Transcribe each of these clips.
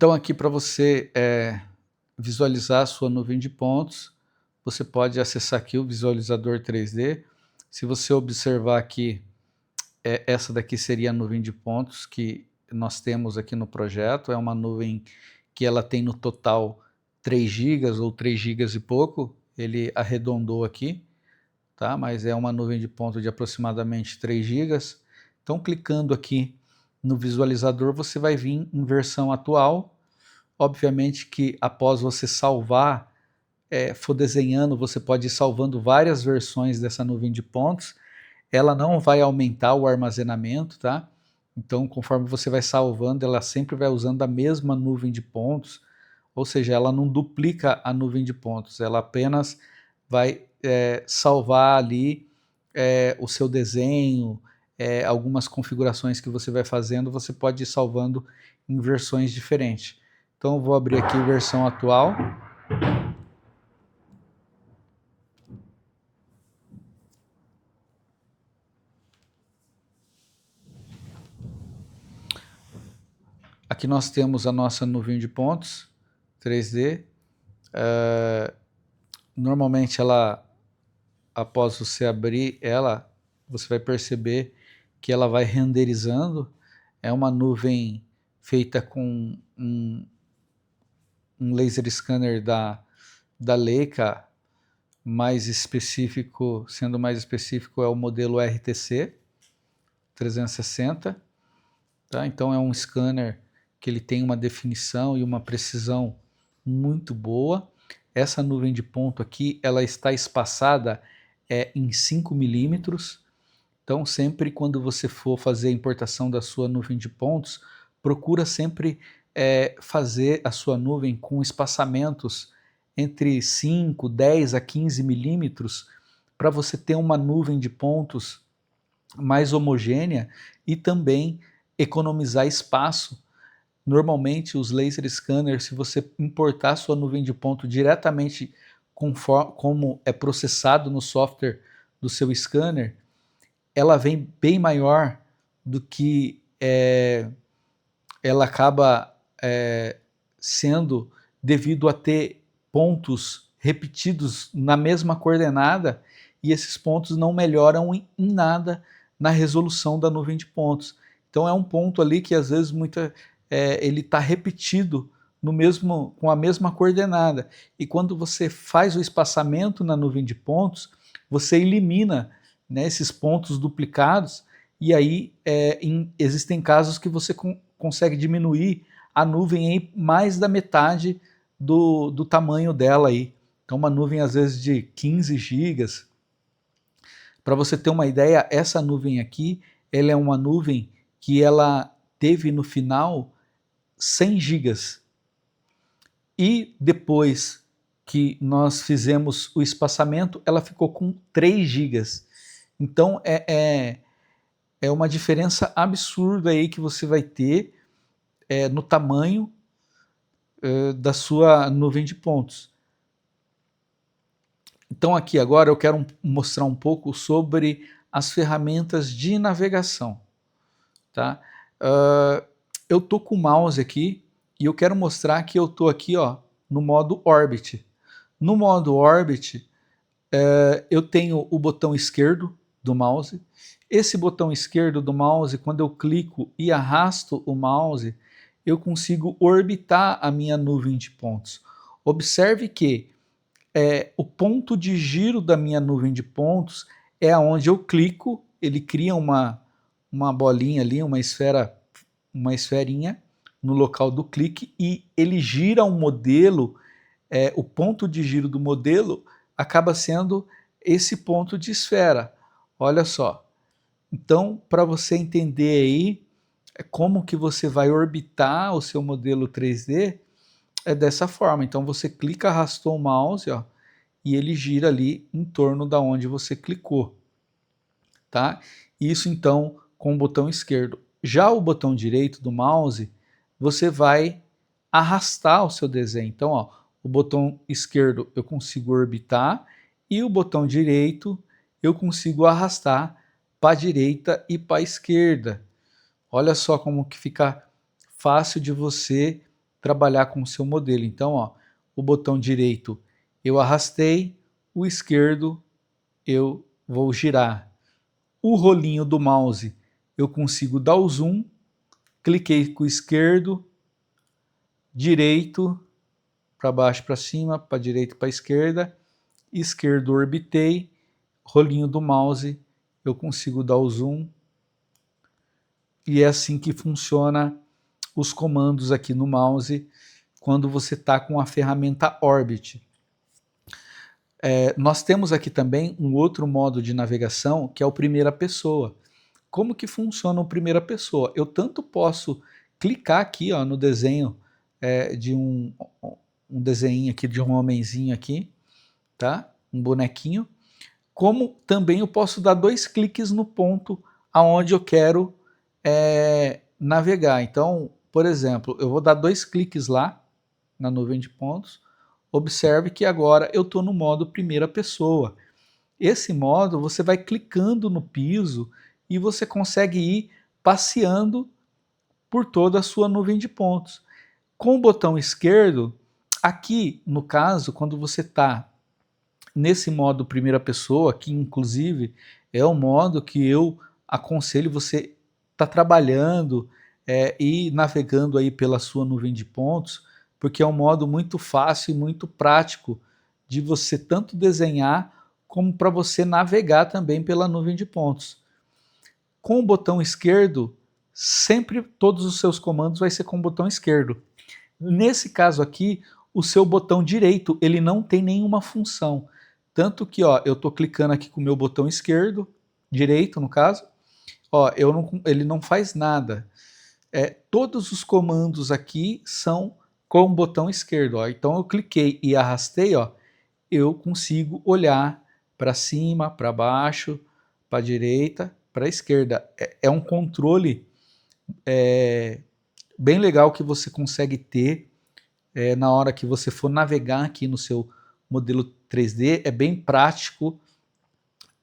Então aqui para você visualizar a sua nuvem de pontos, você pode acessar aqui o visualizador 3D. Se você observar aqui, essa daqui seria a nuvem de pontos que nós temos aqui no projeto. É uma nuvem que ela tem no total 3 GB ou 3 GB e pouco. Ele arredondou aqui, tá? Mas é uma nuvem de pontos de aproximadamente 3 GB. Então clicando aqui no visualizador, você vai vir em versão atual. Obviamente que após você salvar, for desenhando, você pode ir salvando várias versões dessa nuvem de pontos. Ela não vai aumentar o armazenamento, tá? Então, conforme você vai salvando, ela sempre vai usando a mesma nuvem de pontos, ou seja, ela não duplica a nuvem de pontos, ela apenas vai salvar ali o seu desenho, algumas configurações que você vai fazendo, você pode ir salvando em versões diferentes. Então eu vou abrir aqui a versão atual. Aqui nós temos a nossa nuvem de pontos 3D. Normalmente ela, após você abrir ela, você vai perceber que ela vai renderizando. É uma nuvem feita com um laser scanner da Leica, mais específico, sendo mais específico, é o modelo RTC 360, tá? Então é um scanner que ele tem uma definição e uma precisão muito boa. Essa nuvem de ponto aqui, ela está espaçada em 5 milímetros. Então sempre quando você for fazer a importação da sua nuvem de pontos, procura sempre fazer a sua nuvem com espaçamentos entre 5, 10 a 15 milímetros, para você ter uma nuvem de pontos mais homogênea e também economizar espaço. Normalmente os laser scanners, se você importar sua nuvem de ponto diretamente como é processado no software do seu scanner, ela vem bem maior do que ela acaba sendo devido a ter pontos repetidos na mesma coordenada, e esses pontos não melhoram em nada na resolução da nuvem de pontos. Então é um ponto ali que às vezes ele está repetido com a mesma coordenada, e quando você faz o espaçamento na nuvem de pontos, você elimina, né, esses pontos duplicados, e aí existem casos que você consegue diminuir a nuvem em mais da metade do tamanho dela aí. Então uma nuvem às vezes de 15 gigas. Para você ter uma ideia, essa nuvem aqui, ela é uma nuvem que ela teve no final 100 gigas. E depois que nós fizemos o espaçamento, ela ficou com 3 gigas. Então é uma diferença absurda aí que você vai ter no tamanho da sua nuvem de pontos. Então aqui agora eu quero mostrar um pouco sobre as ferramentas de navegação, tá? Eu tô com o mouse aqui e eu quero mostrar que eu tô aqui, ó, no modo Orbit. No modo Orbit, eu tenho o botão esquerdo do mouse. Esse botão esquerdo do mouse, quando eu clico e arrasto o mouse, eu consigo orbitar a minha nuvem de pontos. Observe que o ponto de giro da minha nuvem de pontos é onde eu clico, ele cria uma bolinha ali, uma esferinha no local do clique, e ele gira um modelo, o ponto de giro do modelo acaba sendo esse ponto de esfera. Olha só. Então, para você entender aí como que você vai orbitar o seu modelo 3D, é dessa forma. Então você clica, arrastou o mouse, ó, e ele gira ali em torno da onde você clicou, tá? Isso então com o botão esquerdo. Já o botão direito do mouse, você vai arrastar o seu desenho. Então, ó, o botão esquerdo eu consigo orbitar e o botão direito eu consigo arrastar para a direita e para a esquerda. Olha só como que fica fácil de você trabalhar com o seu modelo. Então, ó, o botão direito eu arrastei, o esquerdo eu vou girar. O rolinho do mouse eu consigo dar o zoom, cliquei com o esquerdo, direito, para baixo para cima, para direita para esquerda, esquerdo orbitei, rolinho do mouse eu consigo dar o zoom, e é assim que funciona os comandos aqui no mouse quando você está com a ferramenta Orbit. Nós temos aqui também um outro modo de navegação que é o primeira pessoa. Como que funciona o primeira pessoa? Eu tanto posso clicar aqui, ó, no desenho de um desenho aqui de um homenzinho aqui, tá? Um bonequinho, como também eu posso dar 2 cliques no ponto aonde eu quero navegar. Então, por exemplo, eu vou dar 2 cliques lá na nuvem de pontos. Observe que agora eu estou no modo primeira pessoa. Esse modo você vai clicando no piso e você consegue ir passeando por toda a sua nuvem de pontos. Com o botão esquerdo, aqui no caso, quando você está nesse modo primeira pessoa, que inclusive é o modo que eu aconselho você estar trabalhando e navegando aí pela sua nuvem de pontos, porque é um modo muito fácil e muito prático de você tanto desenhar como para você navegar também pela nuvem de pontos. Com o botão esquerdo, sempre todos os seus comandos vai ser com o botão esquerdo. Nesse caso aqui, o seu botão direito, ele não tem nenhuma função. Tanto que, ó, eu estou clicando aqui com o meu botão esquerdo, direito no caso, ó, ele não faz nada. Todos os comandos aqui são com o botão esquerdo. Ó. Então eu cliquei e arrastei, ó, eu consigo olhar para cima, para baixo, para a direita, para a esquerda. É um controle bem legal que você consegue ter na hora que você for navegar aqui no seu modelo 3D, é bem prático,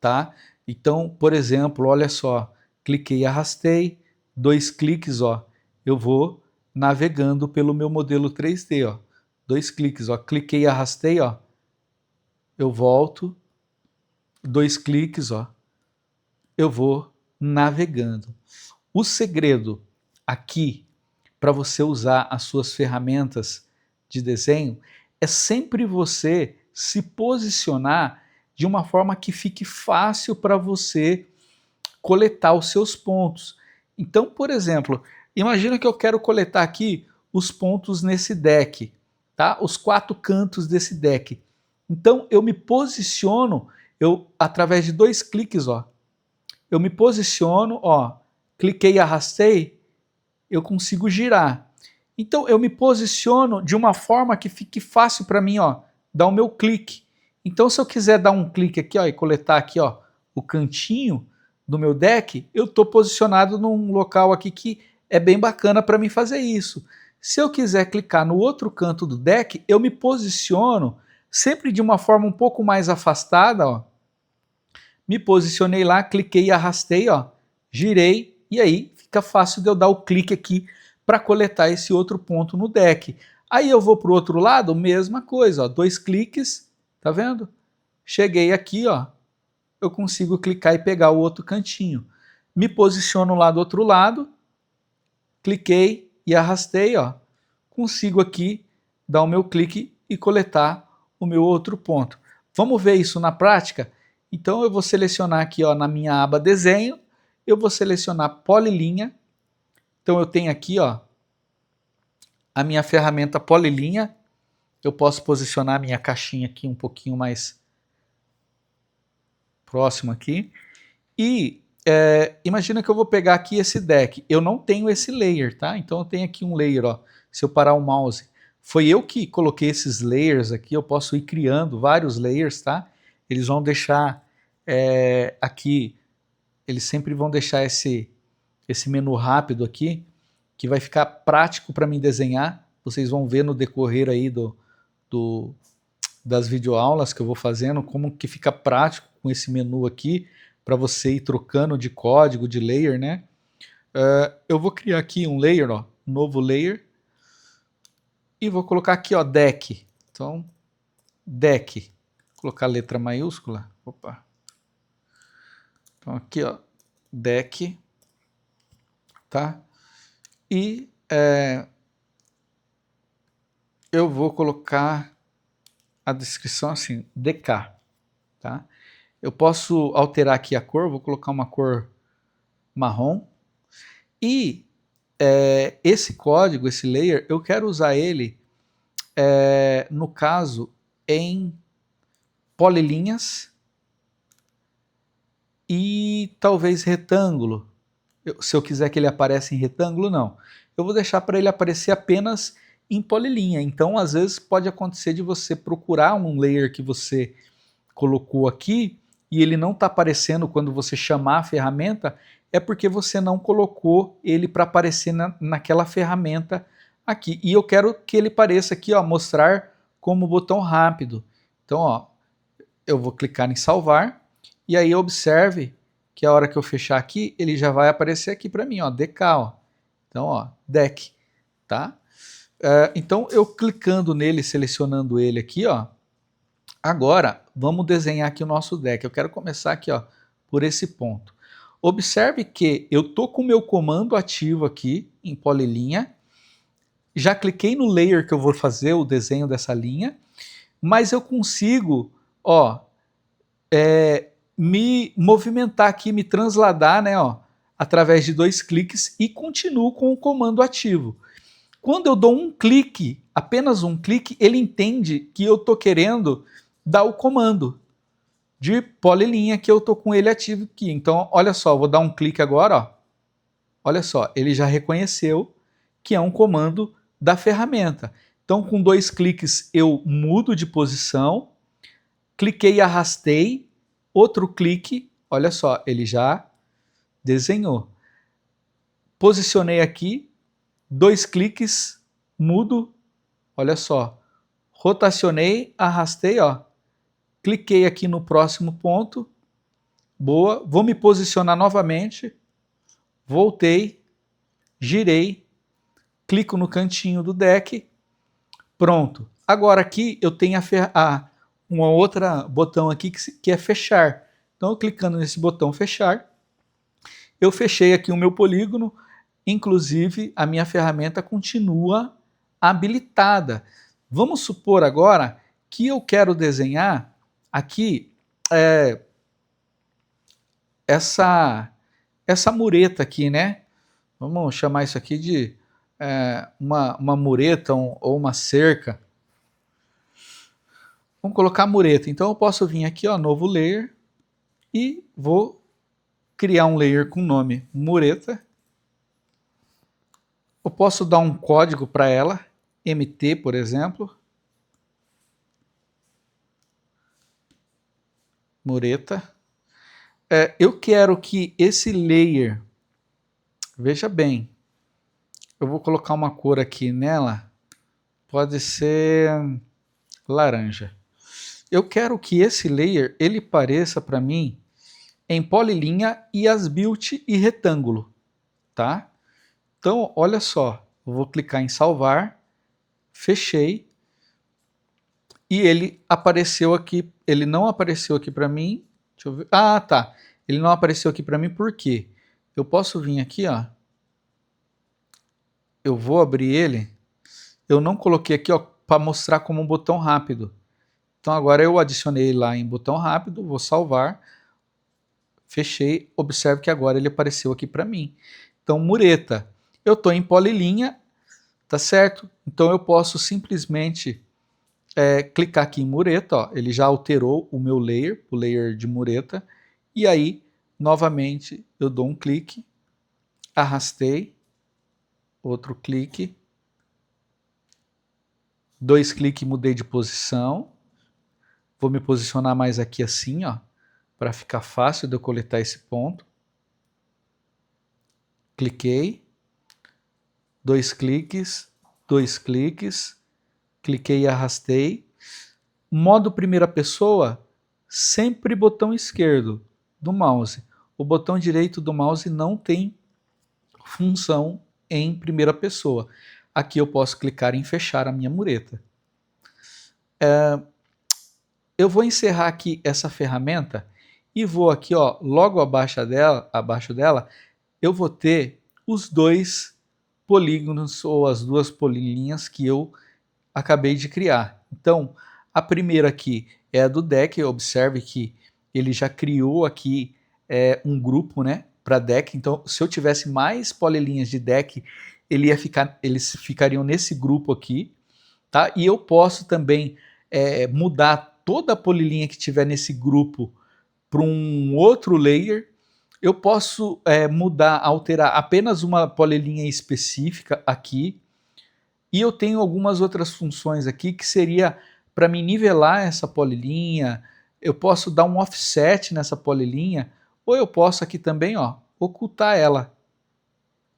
tá? Então, por exemplo, olha só, cliquei e arrastei, 2 cliques, ó, eu vou navegando pelo meu modelo 3D, ó. 2 cliques, ó, cliquei e arrastei, ó, eu volto, 2 cliques, ó, eu vou navegando. O segredo aqui para você usar as suas ferramentas de desenho é sempre você se posicionar de uma forma que fique fácil para você coletar os seus pontos. Então, por exemplo, imagina que eu quero coletar aqui os pontos nesse deck, tá? Os 4 cantos desse deck. Então, eu me posiciono, através de 2 cliques, ó, eu me posiciono, ó, cliquei e arrastei, eu consigo girar. Então eu me posiciono de uma forma que fique fácil para mim, ó, dar o meu clique. Então se eu quiser dar um clique aqui, ó, e coletar aqui, ó, o cantinho do meu deck, eu estou posicionado num local aqui que é bem bacana para mim fazer isso. Se eu quiser clicar no outro canto do deck, eu me posiciono sempre de uma forma um pouco mais afastada, ó. Me posicionei lá, cliquei e arrastei, ó, girei, e aí fica fácil de eu dar o clique aqui para coletar esse outro ponto no deck. Aí eu vou para o outro lado, mesma coisa, ó, 2 cliques, tá vendo? Cheguei aqui, ó, eu consigo clicar e pegar o outro cantinho. Me posiciono lá do outro lado, cliquei e arrastei, ó, consigo aqui dar o meu clique e coletar o meu outro ponto. Vamos ver isso na prática? Então eu vou selecionar aqui, ó, na minha aba desenho, eu vou selecionar polilinha. Então eu tenho aqui, ó, a minha ferramenta polilinha. Eu posso posicionar a minha caixinha aqui um pouquinho mais próximo aqui. E imagina que eu vou pegar aqui esse deck. Eu não tenho esse layer, tá? Então eu tenho aqui um layer, ó. Se eu parar o mouse, foi eu que coloquei esses layers aqui. Eu posso ir criando vários layers, tá? Eles vão deixar aqui, eles sempre vão deixar esse menu rápido aqui, que vai ficar prático para mim desenhar. Vocês vão ver no decorrer aí das videoaulas que eu vou fazendo, como que fica prático com esse menu aqui, para você ir trocando de código, de layer, né? Eu vou criar aqui um layer, ó, um novo layer. e vou colocar aqui, ó, deck. Então, deck. Vou colocar a letra maiúscula. Opa. Então, aqui, ó, deck. Tá? E eu vou colocar a descrição assim, DK. Tá? Eu posso alterar aqui a cor, vou colocar uma cor marrom. E esse código, esse layer, eu quero usar ele, no caso, em polilinhas e talvez retângulo. Se eu quiser que ele apareça em retângulo, não. Eu vou deixar para ele aparecer apenas em polilinha. Então, às vezes, pode acontecer de você procurar um layer que você colocou aqui e ele não está aparecendo quando você chamar a ferramenta, é porque você não colocou ele para aparecer naquela ferramenta aqui. E eu quero que ele apareça aqui, ó, mostrar como botão rápido. Então, ó, eu vou clicar em salvar e aí observe que a hora que eu fechar aqui, ele já vai aparecer aqui para mim, ó, DK, ó. Então, ó, deck, tá? Então, eu clicando nele, selecionando ele aqui, ó, agora, vamos desenhar aqui o nosso deck. Eu quero começar aqui, ó, por esse ponto. Observe que eu tô com o meu comando ativo aqui em polilinha, já cliquei no layer que eu vou fazer o desenho dessa linha, mas eu consigo, ó, me movimentar aqui, me transladar, né, ó, através de 2 cliques e continuo com o comando ativo. Quando eu dou um clique, apenas um clique, ele entende que eu estou querendo dar o comando de polilinha que eu estou com ele ativo aqui. Então, olha só, vou dar um clique agora, ó. Olha só, ele já reconheceu que é um comando da ferramenta. Então, com 2 cliques eu mudo de posição, cliquei e arrastei, outro clique, olha só, ele já desenhou. Posicionei aqui, 2 cliques, mudo, olha só, rotacionei, arrastei, ó, cliquei aqui no próximo ponto, boa, vou me posicionar novamente, voltei, girei, clico no cantinho do deck, pronto. Agora aqui eu tenho uma outra botão aqui que é fechar. Então, eu clicando nesse botão fechar, eu fechei aqui o meu polígono, inclusive a minha ferramenta continua habilitada. Vamos supor agora que eu quero desenhar aqui essa mureta aqui, né? Vamos chamar isso aqui de uma mureta ou uma cerca. Vamos colocar mureta. Então eu posso vir aqui, ó, novo layer, e vou criar um layer com o nome mureta. Eu posso dar um código para ela, MT, por exemplo. Mureta. Eu quero que esse layer, veja bem, eu vou colocar uma cor aqui nela, pode ser laranja. Eu quero que esse layer ele pareça para mim em polilinha e as build e retângulo, tá? Então, olha só, eu vou clicar em salvar, fechei, e ele apareceu aqui, ele não apareceu aqui para mim, deixa eu ver, ah, tá, ele não apareceu aqui para mim por quê? Eu posso vir aqui, ó, eu vou abrir ele, eu não coloquei aqui, ó, para mostrar como um botão rápido. Então agora eu adicionei lá em botão rápido, vou salvar, fechei, observe que agora ele apareceu aqui para mim. Então mureta, eu estou em polilinha, tá certo? Então eu posso simplesmente clicar aqui em mureta, ó, ele já alterou o meu layer, o layer de mureta, e aí novamente eu dou um clique, arrastei, outro clique, 2 cliques, mudei de posição, vou me posicionar mais aqui assim, ó, para ficar fácil de eu coletar esse ponto. Cliquei, 2 cliques, 2 cliques, cliquei e arrastei. Modo primeira pessoa, sempre botão esquerdo do mouse. O botão direito do mouse não tem função em primeira pessoa. aqui eu posso clicar em fechar a minha mureta. Eu vou encerrar aqui essa ferramenta e vou aqui, ó, logo abaixo dela, eu vou ter os dois polígonos ou as duas polilinhas que eu acabei de criar. Então, a primeira aqui é a do deck. Observe que ele já criou aqui um grupo, né, para deck. Então, se eu tivesse mais polilinhas de deck, eles ficariam nesse grupo aqui, tá? E eu posso também mudar toda a polilinha que tiver nesse grupo para um outro layer. Eu posso alterar apenas uma polilinha específica aqui. E eu tenho algumas outras funções aqui que seria para me nivelar essa polilinha. Eu posso dar um offset nessa polilinha, ou eu posso aqui também, ó, ocultar ela,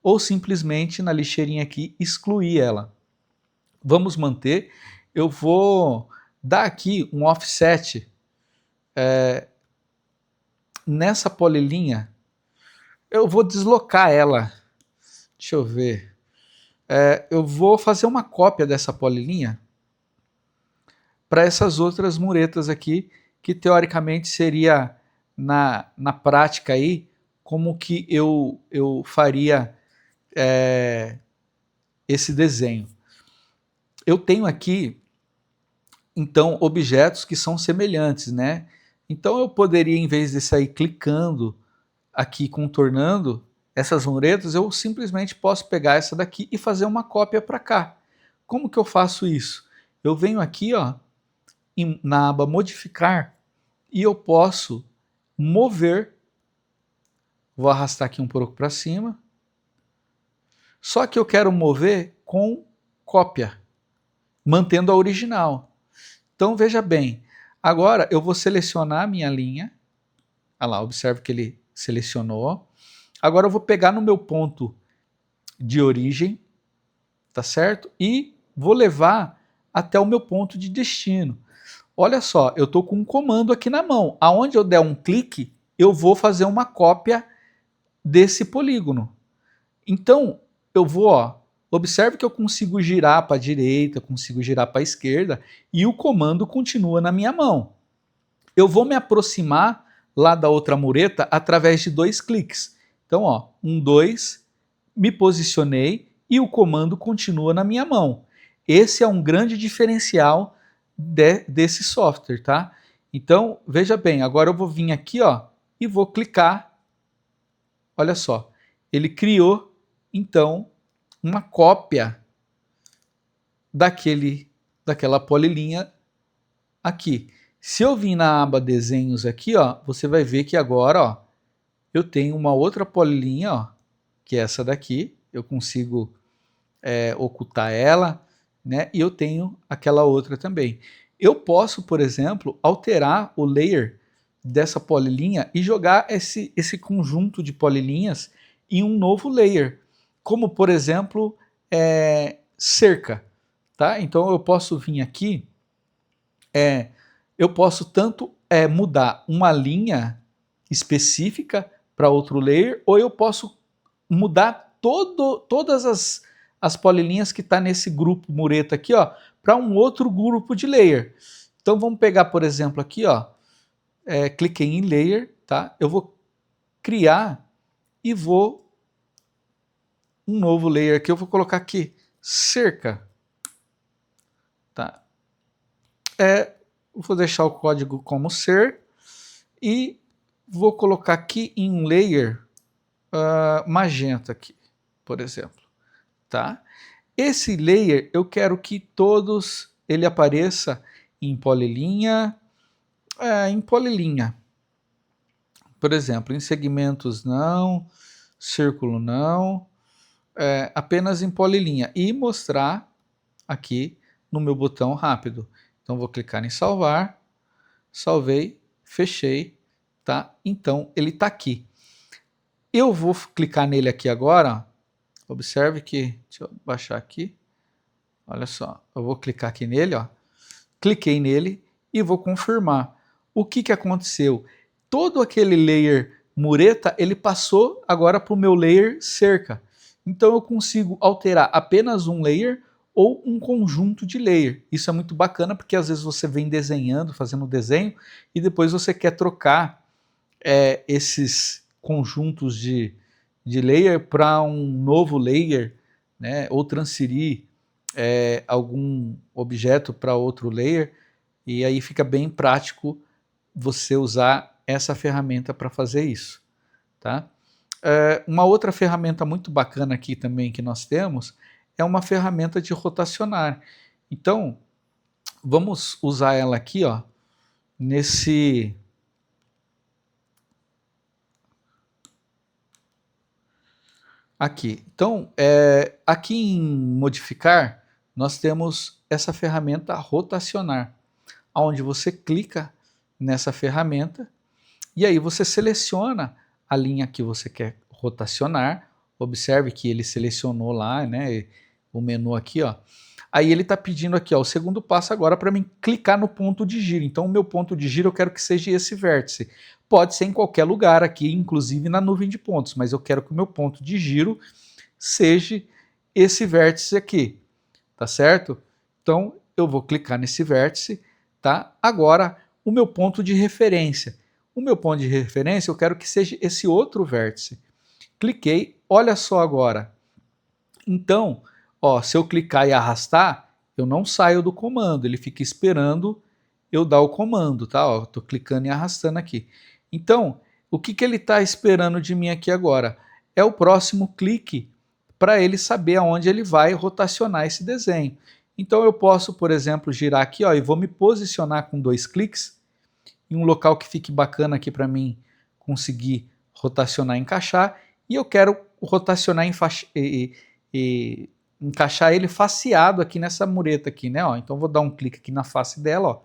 ou simplesmente na lixeirinha aqui excluir ela. Vamos manter. Eu vou dar aqui um offset nessa polilinha. Eu vou deslocar ela. Deixa eu ver. Eu vou fazer uma cópia dessa polilinha para essas outras muretas aqui, que teoricamente seria na prática aí como que eu faria esse desenho. Eu tenho aqui então objetos que são semelhantes, né? Então eu poderia, em vez de sair clicando aqui, contornando essas muretas, eu simplesmente posso pegar essa daqui e fazer uma cópia para cá. Como que eu faço isso? Eu venho aqui, ó, na aba modificar, e eu posso mover. Vou arrastar aqui um pouco para cima. Só que eu quero mover com cópia, mantendo a original. Então veja bem, agora eu vou selecionar a minha linha. Olha lá, observe que ele selecionou. Agora eu vou pegar no meu ponto de origem, tá certo? E vou levar até o meu ponto de destino. Olha só, eu estou com um comando aqui na mão. Aonde eu der um clique, eu vou fazer uma cópia desse polígono. Então, eu vou, ó, observe que eu consigo girar para a direita, consigo girar para a esquerda, e o comando continua na minha mão. Eu vou me aproximar lá da outra mureta através de 2 cliques. Então, ó, 1, 2, me posicionei e o comando continua na minha mão. Esse é um grande diferencial desse software, tá? Então, veja bem, agora eu vou vir aqui, ó, e vou clicar. Olha só, ele criou, então, uma cópia daquela polilinha aqui. Se eu vir na aba desenhos aqui, ó, você vai ver que agora, ó, eu tenho uma outra polilinha, ó, que é essa daqui. Eu consigo ocultar ela, né? E eu tenho aquela outra também. Eu posso, por exemplo, alterar o layer dessa polilinha e jogar esse conjunto de polilinhas em um novo layer, como por exemplo cerca, tá? Então eu posso vir aqui, eu posso tanto mudar uma linha específica para outro layer, ou eu posso mudar todas as polilinhas que está nesse grupo mureta aqui, ó, para um outro grupo de layer. Então vamos pegar, por exemplo, aqui, ó, cliquei em layer, tá? Eu vou criar e vou um novo layer aqui, eu vou colocar aqui cerca, tá? Vou deixar o código como ser e vou colocar aqui em um layer magenta aqui, por exemplo, tá? Esse layer eu quero que todos ele apareça em polilinha, por exemplo, em segmentos não, círculo não, apenas em polilinha, e mostrar aqui no meu botão rápido. Então vou clicar em salvar, salvei, fechei, tá? Então ele está aqui. Eu vou clicar nele aqui agora, observe que, deixa eu baixar aqui, olha só, eu vou clicar aqui nele, ó, cliquei nele e vou confirmar. O que aconteceu? Todo aquele layer mureta, ele passou agora para o meu layer cerca. Então eu consigo alterar apenas um layer ou um conjunto de layer. Isso é muito bacana porque às vezes você vem desenhando, fazendo desenho, e depois você quer trocar esses conjuntos de layer para um novo layer, né, ou transferir algum objeto para outro layer, e aí fica bem prático você usar essa ferramenta para fazer isso. Tá? Uma outra ferramenta muito bacana aqui também que nós temos é uma ferramenta de rotacionar. Então, vamos usar ela aqui, ó, nesse... Aqui. Então, aqui em modificar, nós temos essa ferramenta rotacionar, onde você clica nessa ferramenta e aí você seleciona a linha que você quer rotacionar. Observe que ele selecionou lá, né, o menu aqui, ó. Aí ele está pedindo aqui, ó, o segundo passo agora para mim clicar no ponto de giro. Então o meu ponto de giro eu quero que seja esse vértice. Pode ser em qualquer lugar aqui, inclusive na nuvem de pontos, mas eu quero que o meu ponto de giro seja esse vértice aqui, tá certo? Então eu vou clicar nesse vértice, tá? Agora o meu ponto de referência. O meu ponto de referência eu quero que seja esse outro vértice. Cliquei, olha só agora. Então, ó, se eu clicar e arrastar, eu não saio do comando, ele fica esperando eu dar o comando, tá? Ó, tô clicando e arrastando aqui. Então, o que ele está esperando de mim aqui agora? É o próximo clique para ele saber aonde ele vai rotacionar esse desenho. Então eu posso, por exemplo, girar aqui, ó, e vou me posicionar com 2 cliques em um local que fique bacana aqui para mim conseguir rotacionar e encaixar, e eu quero rotacionar e encaixar ele faceado aqui nessa mureta aqui, né? Ó, então vou dar um clique aqui na face dela, ó.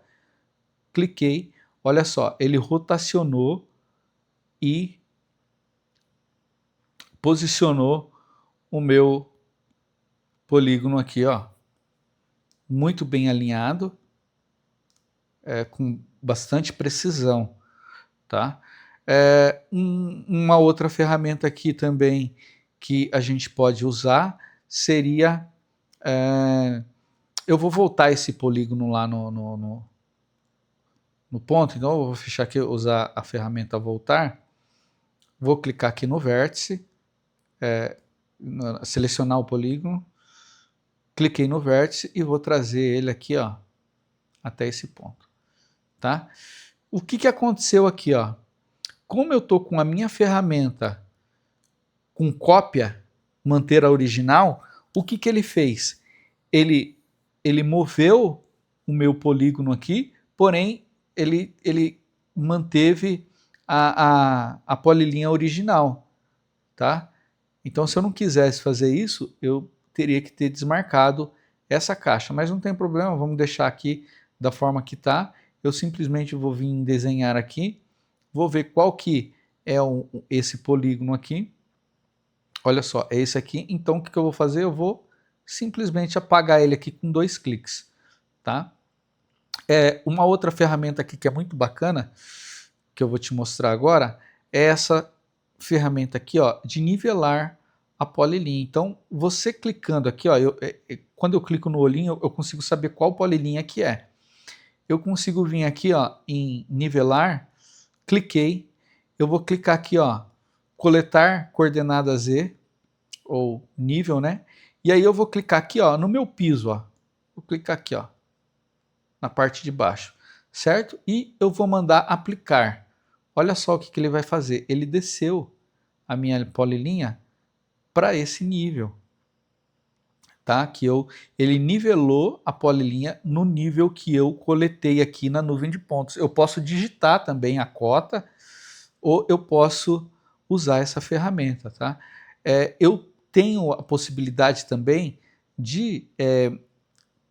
Cliquei, olha só, ele rotacionou e posicionou o meu polígono aqui, ó, muito bem alinhado, com bastante precisão, tá? Uma outra ferramenta aqui também que a gente pode usar seria, eu vou voltar esse polígono lá no ponto, então eu vou fechar aqui, usar a ferramenta voltar, vou clicar aqui no vértice, selecionar o polígono, cliquei no vértice e vou trazer ele aqui, ó, até esse ponto, tá? O que aconteceu aqui, ó? Como eu estou com a minha ferramenta com cópia, manter a original, o que ele fez? Ele moveu o meu polígono aqui, porém ele manteve a polilinha original, tá? Então, se eu não quisesse fazer isso, eu teria que ter desmarcado essa caixa, mas não tem problema, vamos deixar aqui da forma que está. Eu simplesmente vou vir desenhar aqui, vou ver qual que é esse polígono aqui. Olha só, é esse aqui. Então, o que eu vou fazer? Eu vou simplesmente apagar ele aqui com 2 cliques, tá? Uma outra ferramenta aqui que é muito bacana, que eu vou te mostrar agora, é essa ferramenta aqui, ó, de nivelar a polilinha. Então, você clicando aqui, ó, quando eu clico no olhinho, eu consigo saber qual polilinha que é. Eu consigo vir aqui, ó, em nivelar, cliquei, eu vou clicar aqui, ó, coletar coordenada Z, ou nível, né? E aí eu vou clicar aqui, ó, no meu piso, ó. Vou clicar aqui, ó, na parte de baixo, certo? E eu vou mandar aplicar. Olha só o que ele vai fazer. Ele desceu a minha polilinha para esse nível, tá? Ele nivelou a polilinha no nível que eu coletei aqui na nuvem de pontos. Eu posso digitar também a cota ou eu posso usar essa ferramenta, tá? Eu tenho a possibilidade também de,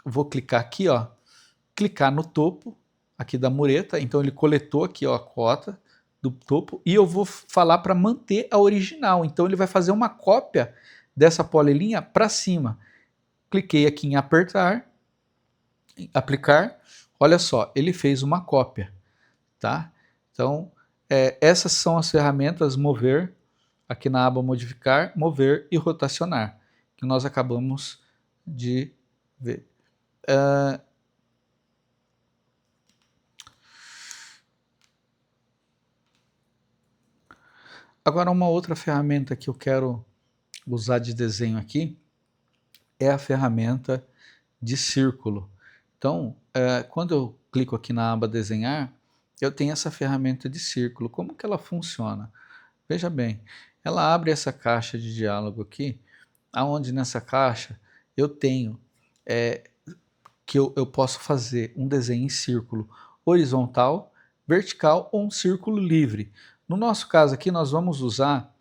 vou clicar aqui, ó, clicar no topo aqui da mureta, então ele coletou aqui, ó, a cota do topo, e eu vou falar para manter a original, então ele vai fazer uma cópia dessa polilinha para cima. Cliquei aqui em apertar, aplicar, olha só, ele fez uma cópia, tá? Então, essas são as ferramentas mover, aqui na aba modificar, mover e rotacionar, que nós acabamos de ver. Agora, uma outra ferramenta que eu quero usar de desenho aqui é a ferramenta de círculo. Então, quando eu clico aqui na aba desenhar, eu tenho essa ferramenta de círculo. Como que ela funciona? Veja bem, ela abre essa caixa de diálogo aqui, aonde nessa caixa eu tenho que eu posso fazer um desenho em círculo horizontal, vertical ou um círculo livre. No nosso caso aqui, nós vamos usar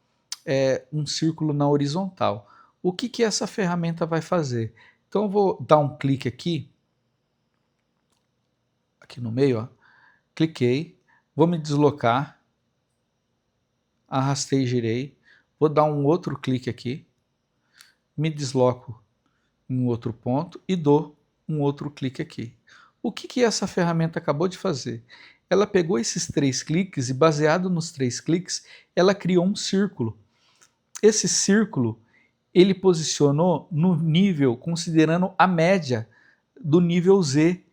um círculo na horizontal. O que que essa ferramenta vai fazer? Então eu vou dar um clique aqui no meio, ó. Cliquei, vou me deslocar, arrastei e girei, vou dar um outro clique aqui, me desloco em um outro ponto e dou um outro clique aqui. O que que essa ferramenta acabou de fazer? Ela pegou esses 3 cliques e, baseado nos 3 cliques, ela criou um círculo. Esse círculo, ele posicionou no nível, considerando a média do nível Z,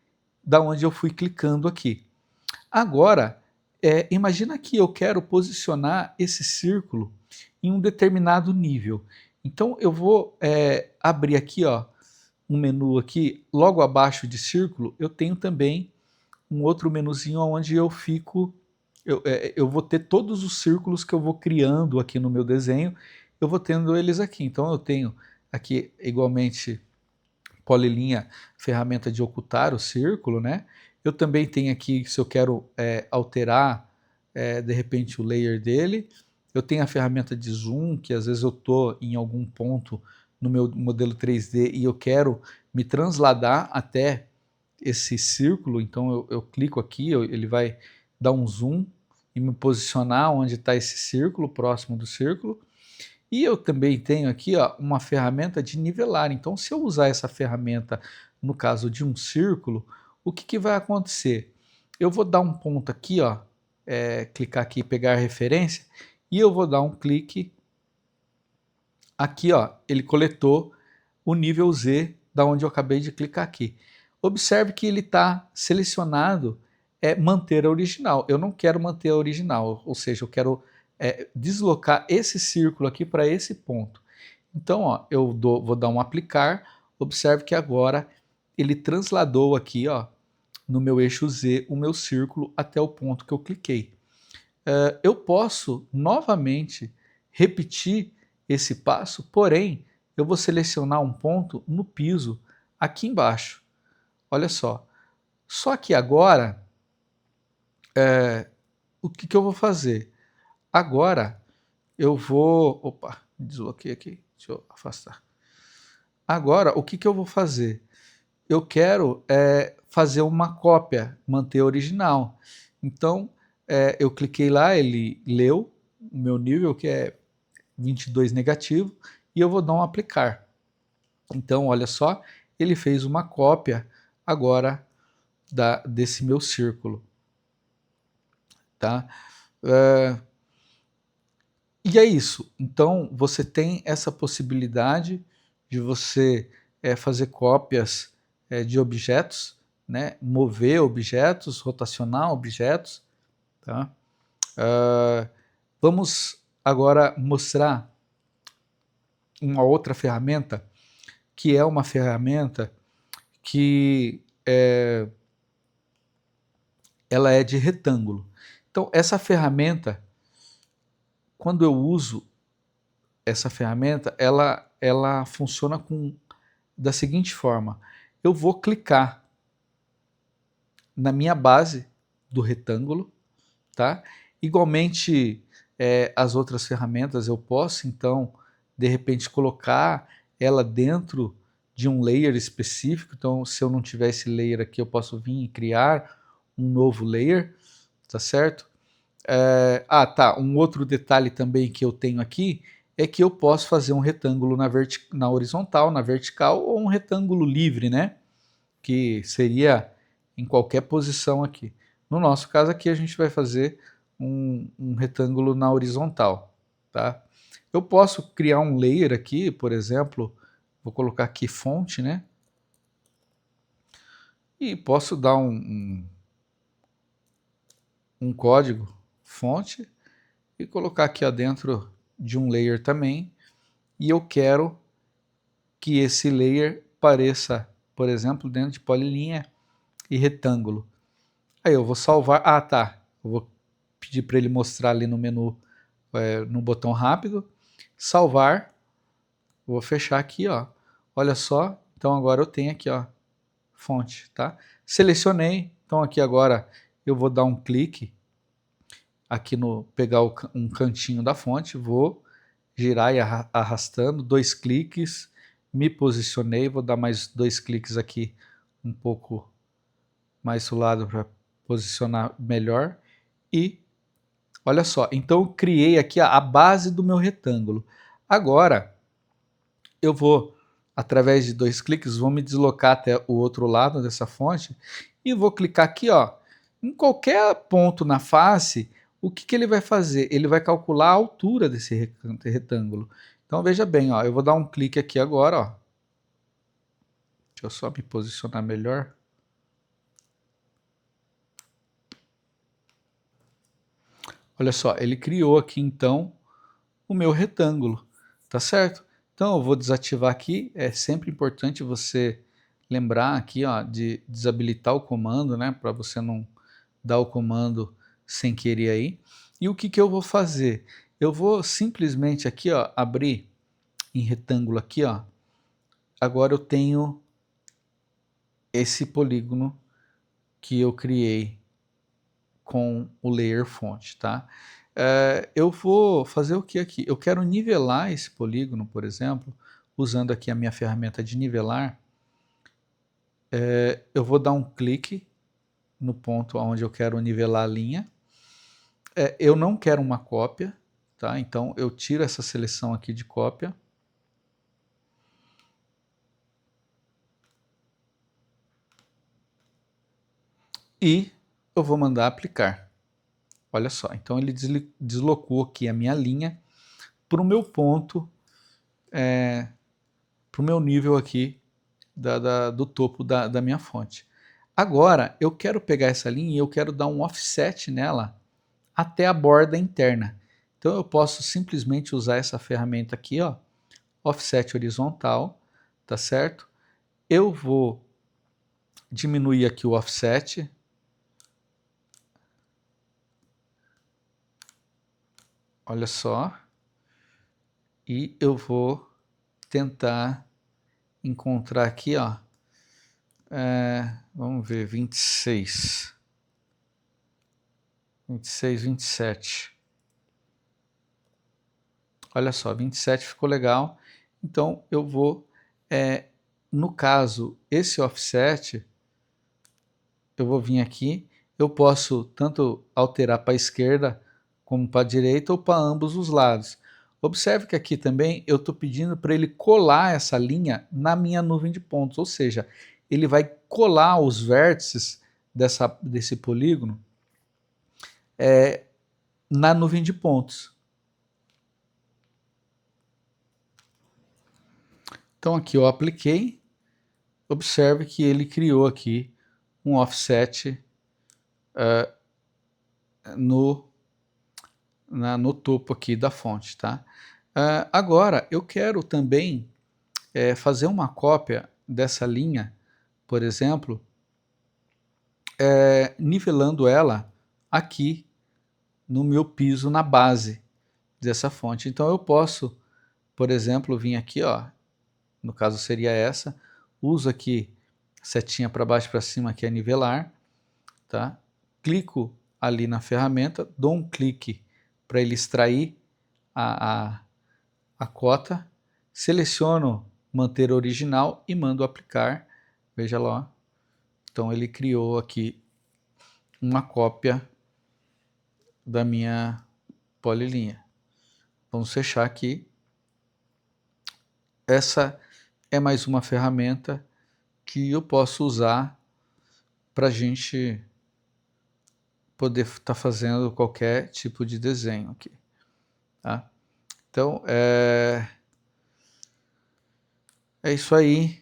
da onde eu fui clicando aqui. Agora, imagina que eu quero posicionar esse círculo em um determinado nível. Então eu vou abrir aqui, ó, um menu aqui, logo abaixo de círculo, eu tenho também um outro menuzinho onde eu fico, eu vou ter todos os círculos que eu vou criando aqui no meu desenho, eu vou tendo eles aqui. Então eu tenho aqui igualmente polilinha, ferramenta de ocultar o círculo, né? Eu também tenho aqui, se eu quero alterar de repente o layer dele, eu tenho a ferramenta de zoom, que às vezes eu estou em algum ponto no meu modelo 3D e eu quero me transladar até esse círculo, então eu clico aqui, ele vai dar um zoom e me posicionar onde está esse círculo, próximo do círculo. E eu também tenho aqui, ó, uma ferramenta de nivelar. Então, se eu usar essa ferramenta no caso de um círculo, o que que vai acontecer? Eu vou dar um ponto aqui, ó, clicar aqui e pegar a referência, e eu vou dar um clique aqui, ó, ele coletou o nível Z da onde eu acabei de clicar aqui. Observe que ele está selecionado manter a original. Eu não quero manter a original, ou seja, eu quero deslocar esse círculo aqui para esse ponto. Então, ó, vou dar um aplicar, observe que agora ele transladou aqui, ó, no meu eixo Z o meu círculo até o ponto que eu cliquei. Eu posso novamente repetir esse passo, porém eu vou selecionar um ponto no piso aqui embaixo. Olha só. Só que agora, o que que eu vou fazer? Agora eu vou... Opa, desloquei aqui. Deixa eu afastar. Agora, o que que eu vou fazer? Eu quero fazer uma cópia, manter a original. Então, eu cliquei lá, ele leu o meu nível, que é 22 negativo, e eu vou dar um aplicar. Então, olha só, ele fez uma cópia agora desse meu círculo. Tá? E é isso. Então, você tem essa possibilidade de você fazer cópias de objetos, né? Mover objetos, rotacionar objetos. Tá? Vamos agora mostrar uma outra ferramenta, que é uma ferramenta que ela é de retângulo. Então, essa ferramenta, quando eu uso essa ferramenta, ela funciona da seguinte forma. Eu vou clicar na minha base do retângulo, tá? Igualmente, as outras ferramentas eu posso, então, de repente, colocar ela dentro de um layer específico. Então, se eu não tiver esse layer aqui, eu posso vir e criar um novo layer, tá certo? Tá, um outro detalhe também que eu tenho aqui é que eu posso fazer um retângulo na horizontal, na vertical, ou um retângulo livre, né? Que seria em qualquer posição aqui. No nosso caso aqui a gente vai fazer um retângulo na horizontal, tá? Eu posso criar um layer aqui, por exemplo, vou colocar aqui fonte, né? E posso dar um código fonte e colocar aqui ó, dentro de um layer também. E eu quero que esse layer pareça, por exemplo, dentro de polilinha e retângulo. Aí eu vou salvar, tá, eu vou pedir para ele mostrar ali no menu, no botão rápido, salvar, vou fechar aqui, ó, olha só, então agora eu tenho aqui, ó, fonte, tá? Selecionei, então aqui agora eu vou dar um clique aqui no, pegar um cantinho da fonte, vou girar e arrastando, 2 cliques, me posicionei, vou dar mais 2 cliques aqui, um pouco mais do lado para posicionar melhor, e olha só, então eu criei aqui a base do meu retângulo. Agora, eu vou, através de 2 cliques, vou me deslocar até o outro lado dessa fonte, e vou clicar aqui, ó, em qualquer ponto na face, o que ele vai fazer? Ele vai calcular a altura desse retângulo. Então veja bem, ó, eu vou dar um clique aqui agora, ó. Deixa eu só me posicionar melhor. Olha só, ele criou aqui então o meu retângulo, tá certo? Então eu vou desativar aqui, é sempre importante você lembrar aqui ó, de desabilitar o comando, né, para você não dar o comando sem querer aí. E o que eu vou fazer? Eu vou simplesmente aqui ó, abrir em retângulo aqui ó, agora eu tenho esse polígono que eu criei com o layer fonte, tá? Eu vou fazer o que aqui? Eu quero nivelar esse polígono, por exemplo, usando aqui a minha ferramenta de nivelar. Eu vou dar um clique no ponto onde eu quero nivelar a linha. Eu não quero uma cópia, tá? Então eu tiro essa seleção aqui de cópia. E eu vou mandar aplicar. Olha só, então ele deslocou aqui a minha linha para o meu ponto, para o meu nível aqui do topo da minha fonte. Agora, eu quero pegar essa linha e eu quero dar um offset nela até a borda interna. Então eu posso simplesmente usar essa ferramenta aqui, ó, offset horizontal, tá certo? Eu vou diminuir aqui o offset. Olha só. E eu vou tentar encontrar aqui, ó, vamos ver, 26, 27. Olha só, 27 ficou legal. Então eu vou, no caso, esse offset, eu vou vir aqui, eu posso tanto alterar para a esquerda como para a direita ou para ambos os lados. Observe que aqui também eu estou pedindo para ele colar essa linha na minha nuvem de pontos, ou seja, ele vai colar os vértices desse polígono na nuvem de pontos. Então aqui eu apliquei, observe que ele criou aqui um offset no topo aqui da fonte, tá? Agora eu quero também fazer uma cópia dessa linha, por exemplo, nivelando ela aqui no meu piso, na base dessa fonte. Então eu posso, por exemplo, vir aqui, ó, no caso seria essa, uso aqui setinha para baixo e para cima, que é nivelar, tá? Clico ali na ferramenta, dou um clique para ele extrair a cota, seleciono manter original e mando aplicar. Veja lá, então ele criou aqui uma cópia da minha polilinha. Vamos fechar aqui. Essa é mais uma ferramenta que eu posso usar para a gente poder estar fazendo qualquer tipo de desenho aqui, tá? Então, é isso aí.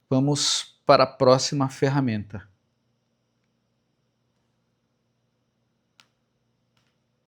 Vamos para a próxima ferramenta.